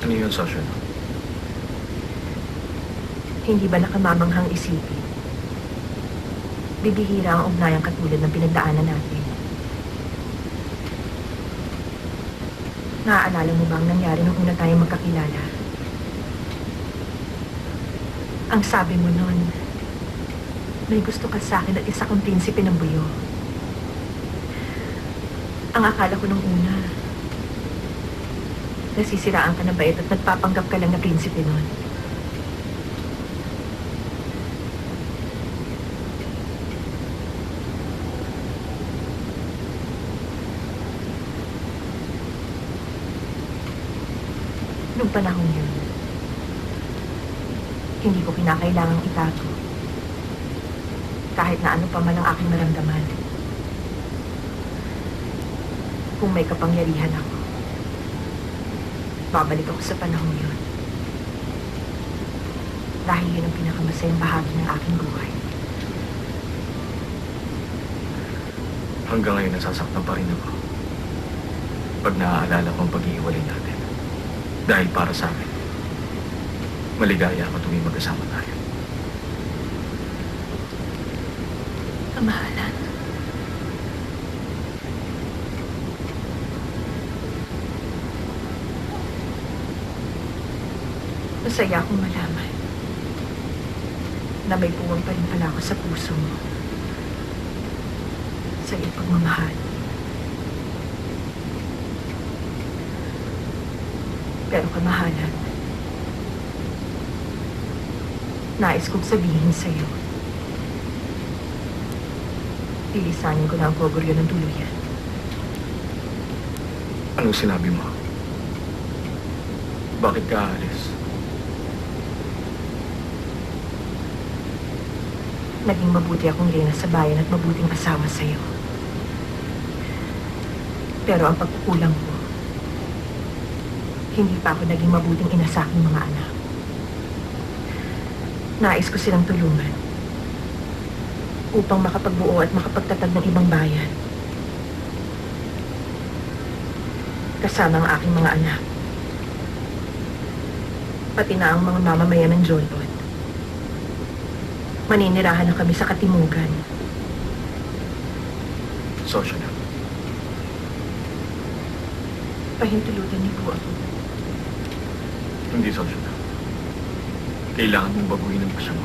Ano yun, Sasha? Hindi ba nakamamanghang isipin? Bibihira ang ugnayang katulad ng pinagdaanan natin. Naaalala mo ba ang nangyari nung una tayong magkakilala? Ang sabi mo nun, may gusto ka sa akin at isa kang prinsipe ng buyo. Ang akala ko nung una, nasisiraan ka na bait at nagpapanggap ka lang na prinsipe nun. Nung panahon yun, hindi ko kinakailangang itago. Kahit na ano pa man ang aking maramdaman. Kung may kapangyarihan ako, babalik ako sa panahon yun. Dahil yun ang pinakamasayang bahagi ng aking buhay. Hanggang ngayon nasasaktan pa rin ako. Pag naaalala ko ang pag-iiwalay natin. Dahil para sa amin, maligaya ako tuwing mag-asama tayo. Kamahalan. Masaya akong malaman na may puwang pa rin pala ako sa puso mo. Sa iyong pagmamahal. Pero kamahalan, nais kong sabihin sa'yo, lilisanin ko na ang Koguryo ng tuluyan. Anong sinabi mo? Bakit ka aalis? Naging mabuti akong reyna sa bayan at mabuting asawa sa'yo. Pero ang pagkukulang ko, hindi pa ako naging mabuting ina sa aking mga anak. Nais ko silang tulungan upang makapagbuo at makapagtatag ng ibang bayan. Kasama ang aking mga anak. Pati na ang mga mamamayan ng Jolbot. Maninirahan na kami sa Katimugan. Sasha na. Pahintulutan niyo po ako. Hindi, Sasha na. Kailangan mong baguhin ang pasya mo.